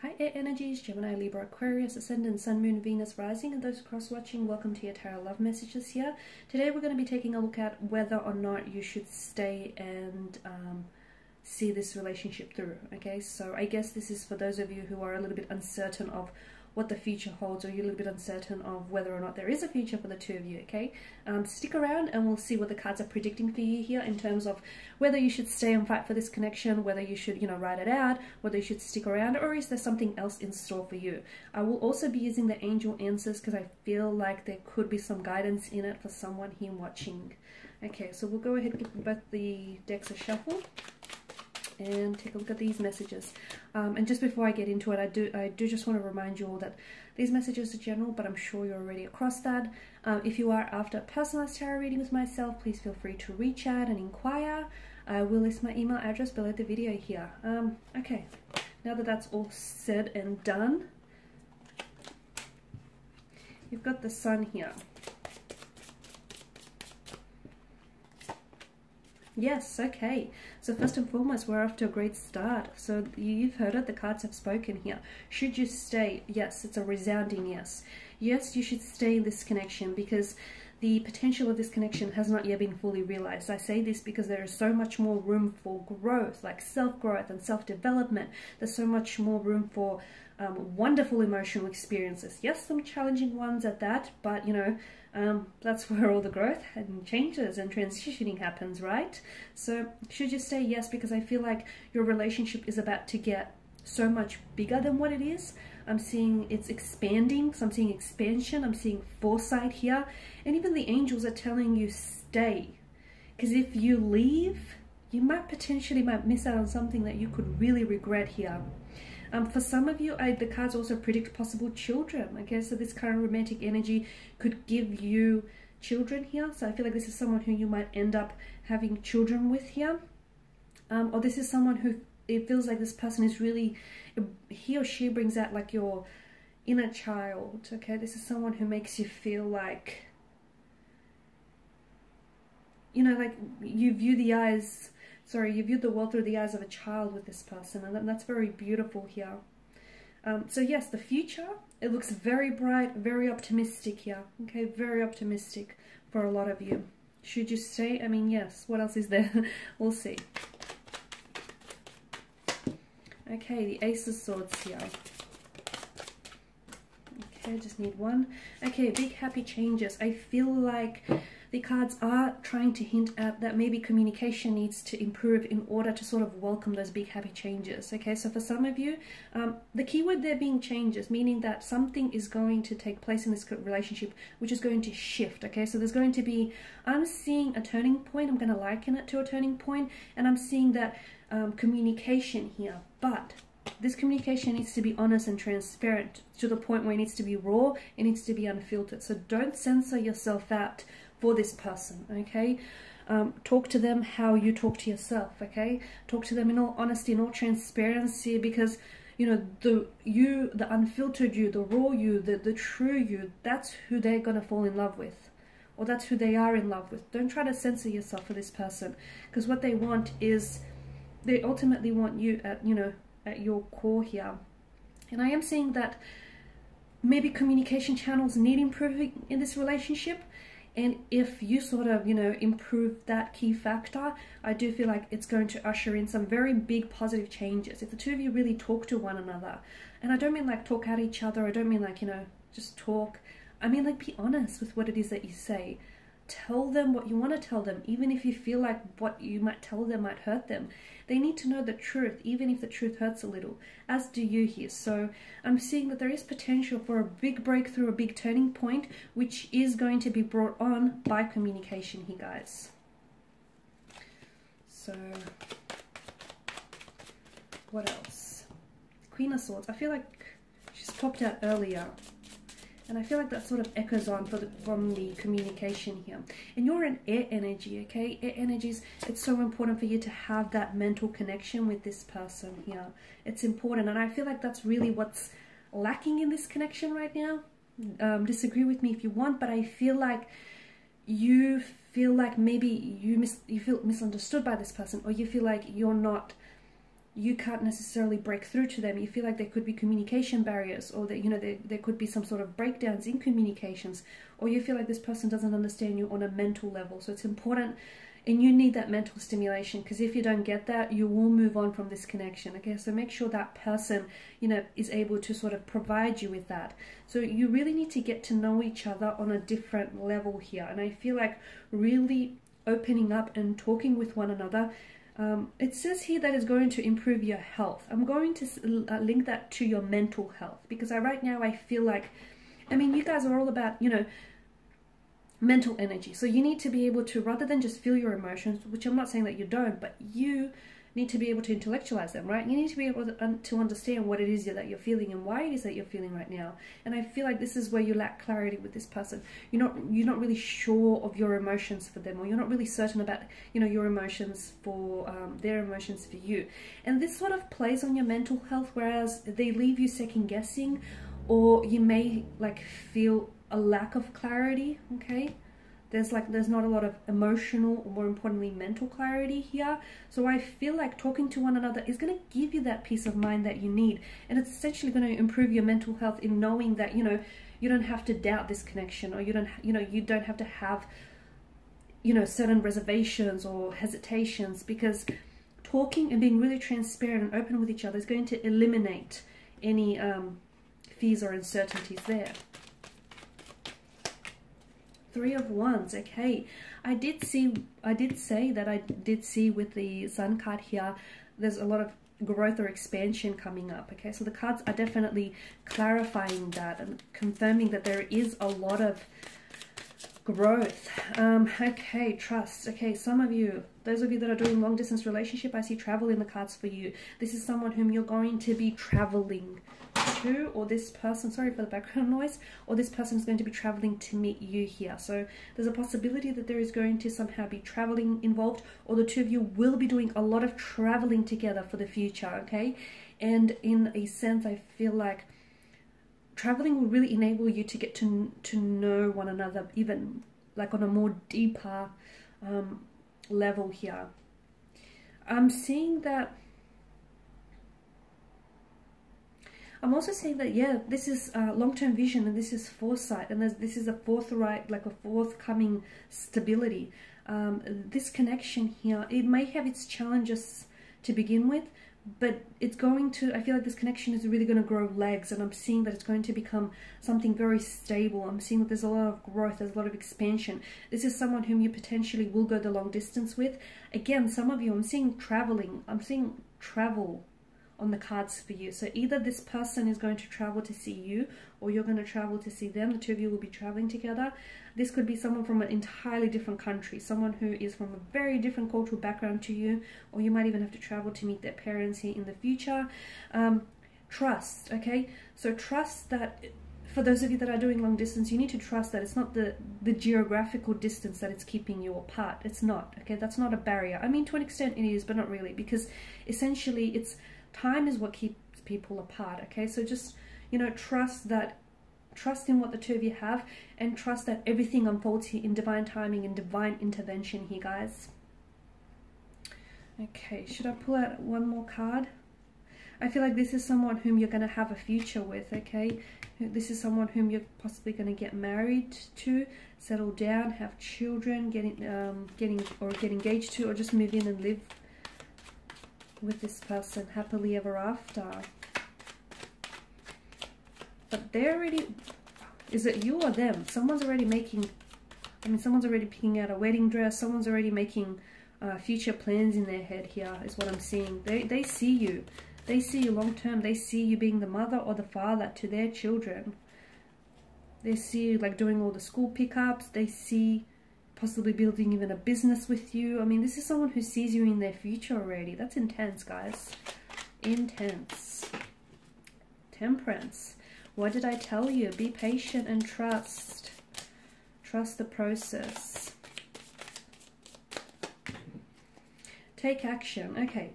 Hi Air Energies, Gemini, Libra, Aquarius, Ascendant, Sun, Moon, Venus, Rising, and those cross-watching, welcome to your Tarot Love Messages here. Today we're going to be taking a look at whether or not you should stay and see this relationship through, okay? So I guess this is for those of you who are a little bit uncertain of what the future holds, or you're a little bit uncertain of whether or not there is a future for the two of you, okay? Stick around and we'll see what the cards are predicting for you here in terms of whether you should stay and fight for this connection, whether you should, write it out, whether you should stick around, or is there something else in store for you? I will also be using the angel answers because I feel like there could be some guidance in it for someone here watching. Okay, so we'll go ahead and give both the decks a shuffle and take a look at these messages. And just before I get into it, I do just want to remind you all that these messages are general, but I'm sure you're already across that. If you are after a personalized tarot reading with myself, please feel free to reach out and inquire. I will list my email address below the video here. Okay, now that that's all said and done, you've got the Sun here. Yes, okay. So first and foremost, we're off to a great start. So you've heard it, the cards have spoken here. Should you stay? Yes, it's a resounding yes. Yes, you should stay in this connection because the potential of this connection has not yet been fully realized. I say this because there is so much more room for growth, like self-growth and self-development. There's so much more room for wonderful emotional experiences. Yes, some challenging ones at that, but that's where all the growth and changes and transitioning happens, right? So should you stay? Yes, because I feel like your relationship is about to get so much bigger than what it is. I'm seeing it's expanding, so I'm seeing expansion, I'm seeing foresight here, and even the angels are telling you stay, because if you leave, you might potentially miss out on something that you could really regret here. For some of you, the cards also predict possible children. Okay, so this current romantic energy could give you children here. So I feel like this is someone who you might end up having children with here. Or this is someone who, it feels like this person is really, he or she brings out like your inner child. Okay, this is someone who makes you feel like, like you view the eyes, you view the world through the eyes of a child with this person, and that's very beautiful here. So yes, the future, it looks very bright, very optimistic here. Okay, very optimistic for a lot of you. Should you stay? I mean, yes. What else is there? We'll see. Okay, the Ace of Swords here. Okay, just need one. Okay, big happy changes. I feel like the cards are trying to hint at that maybe communication needs to improve in order to sort of welcome those big happy changes. Okay, so for some of you, the keyword there being changes, meaning that something is going to take place in this relationship which is going to shift. Okay, so there's going to be, I'm seeing a turning point. I'm going to liken it to a turning point, and I'm seeing that communication here, but this communication needs to be honest and transparent to the point where it needs to be raw, it needs to be unfiltered. So don't censor yourself out for this person, okay? Talk to them how you talk to yourself, okay? Talk to them in all honesty, in all transparency, because the unfiltered you, the raw you, the true you, that's who they're gonna fall in love with, or that's who they are in love with. Don't try to censor yourself for this person, because what they want is, they ultimately want you at your core here. And I am seeing that maybe communication channels need improving in this relationship. And if you sort of, improve that key factor, I do feel like it's going to usher in some very big positive changes. If the two of you really talk to one another, and I don't mean like talk at each other, I don't mean like, just talk. I mean like be honest with what it is that you say. Tell them what you want to tell them, even if you feel like what you might tell them might hurt them. They need to know the truth, even if the truth hurts a little, as do you here. So I'm seeing that there is potential for a big breakthrough, a big turning point, which is going to be brought on by communication here, guys. So what else? Queen of Swords. I feel like she's popped out earlier. And I feel like that sort of echoes on from the communication here. And you're an air energy, okay? Air energies, it's so important for you to have that mental connection with this person here. It's important, and I feel like that's really what's lacking in this connection right now. Disagree with me if you want, but I feel like you feel like maybe you feel misunderstood by this person, or you feel like you're not you can't necessarily break through to them. You feel like there could be communication barriers, or that, you know, there could be some sort of breakdowns in communications, or you feel like this person doesn't understand you on a mental level. So it's important, and you need that mental stimulation, because if you don't get that, you will move on from this connection. Okay, so make sure that person, you know, is able to sort of provide you with that. So you really need to get to know each other on a different level here. And I feel like really opening up and talking with one another, it says here that it's going to improve your health. I'm going to link that to your mental health, because right now I feel like, I mean, you guys are all about, you know, mental energy. So you need to be able to, rather than just feel your emotions, which I'm not saying that you don't, but you need to be able to intellectualize them, right? You need to be able to understand what it is that you're feeling and why it is that you're feeling right now. And I feel like this is where you lack clarity with this person. You're not really sure of your emotions for them, or you're not really certain about, you know, your emotions for their emotions for you. And this sort of plays on your mental health, whereas they leave you second guessing, or you may like feel a lack of clarity. Okay, there's not a lot of emotional, or more importantly mental clarity here. So I feel like talking to one another is going to give you that peace of mind that you need, and it's essentially going to improve your mental health in knowing that, you know, you don't have to doubt this connection, or you don't have to have, you know, certain reservations or hesitations, because talking and being really transparent and open with each other is going to eliminate any fears or uncertainties there. Three of Wands. Okay, I did say that I did see with the Sun card here, there's a lot of growth or expansion coming up. Okay, so the cards are definitely clarifying that and confirming that there is a lot of growth. Okay, trust. Okay, some of you, those of you that are doing long distance relationship, I see travel in the cards for you. This is someone whom you're going to be traveling to, or this person, sorry for the background noise, or this person is going to be traveling to meet you here. So there's a possibility that there is going to somehow be traveling involved, or the two of you will be doing a lot of traveling together for the future. Okay, and in a sense I feel like traveling will really enable you to get to know one another, even like on a more deeper level here. I'm seeing that. I'm also saying that, yeah, this is long-term vision, and this is foresight, and this is a forthcoming stability. This connection here, it may have its challenges to begin with, but it's going to, I feel like this connection is really going to grow legs, and I'm seeing that it's going to become something very stable. I'm seeing that there's a lot of growth, there's a lot of expansion. This is someone whom you potentially will go the long distance with. Again, some of you, I'm seeing traveling, I'm seeing travel on the cards for you. So either this person is going to travel to see you, or you're going to travel to see them. The two of you will be traveling together. This could be someone from an entirely different country, someone who is from a very different cultural background to you, or you might even have to travel to meet their parents here in the future. Trust. Okay, so trust that, for those of you that are doing long distance, you need to trust that it's not the geographical distance that it's keeping you apart. It's not. Okay, that's not a barrier. I mean, to an extent it is, but not really, because essentially it's time is what keeps people apart. Okay, so just, you know, trust in what the two of you have, and trust that everything unfolds here in divine timing and divine intervention here, guys. Okay, should I pull out one more card? I feel like this is someone whom you're going to have a future with. Okay, this is someone whom you're possibly going to get married to, settle down, have children, get engaged to, or just move in and live with this person happily ever after. But they're already, is it you or them? Someone's already making, I mean, someone's already picking out a wedding dress. Someone's already making future plans in their head here, is what I'm seeing. They see you. They see you long term. They see you being the mother or the father to their children. They see you like doing all the school pickups. They see possibly building even a business with you. I mean, this is someone who sees you in their future already. That's intense, guys. Intense. Temperance. What did I tell you? Be patient and trust. Trust the process. Take action. Okay.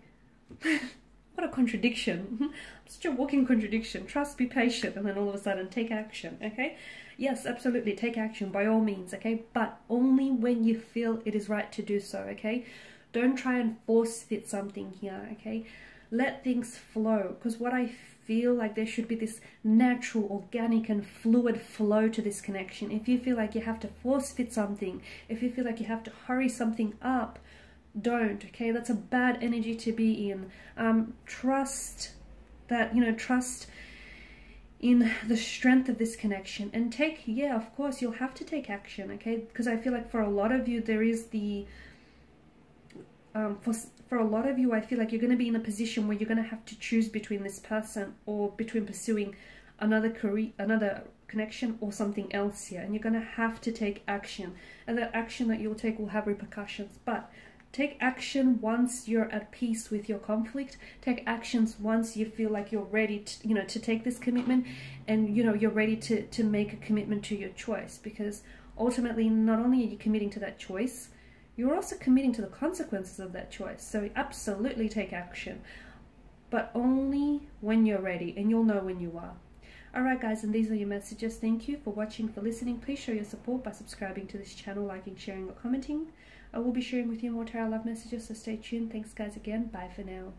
What a contradiction. I'm such a walking contradiction. Trust, be patient, and then all of a sudden take action. Okay. Yes, absolutely, take action by all means, okay? But only when you feel it is right to do so, okay? Don't try and force fit something here, okay? let things flow, because what I feel like there should be this natural, organic and fluid flow to this connection. If you feel like you have to force fit something, if you feel like you have to hurry something up, don't, okay? That's a bad energy to be in. Trust that, you know, trust in the strength of this connection, and take, yeah, of course you'll have to take action, okay? Because I feel like for a lot of you there is the for a lot of you, I feel like you're going to be in a position where you're going to have to choose between this person or between pursuing another career, another connection, or something else here, and you're going to have to take action, and that action that you'll take will have repercussions. But take action once you're at peace with your conflict. Take actions once you feel like you're ready to, you know, to take this commitment, and, you know, you're ready to make a commitment to your choice, because ultimately not only are you committing to that choice, you're also committing to the consequences of that choice. So absolutely take action, but only when you're ready, and you'll know when you are. Alright guys, and these are your messages. Thank you for watching, for listening. Please show your support by subscribing to this channel, liking, sharing or commenting. I will be sharing with you more tarot love messages, so stay tuned. Thanks guys again. Bye for now.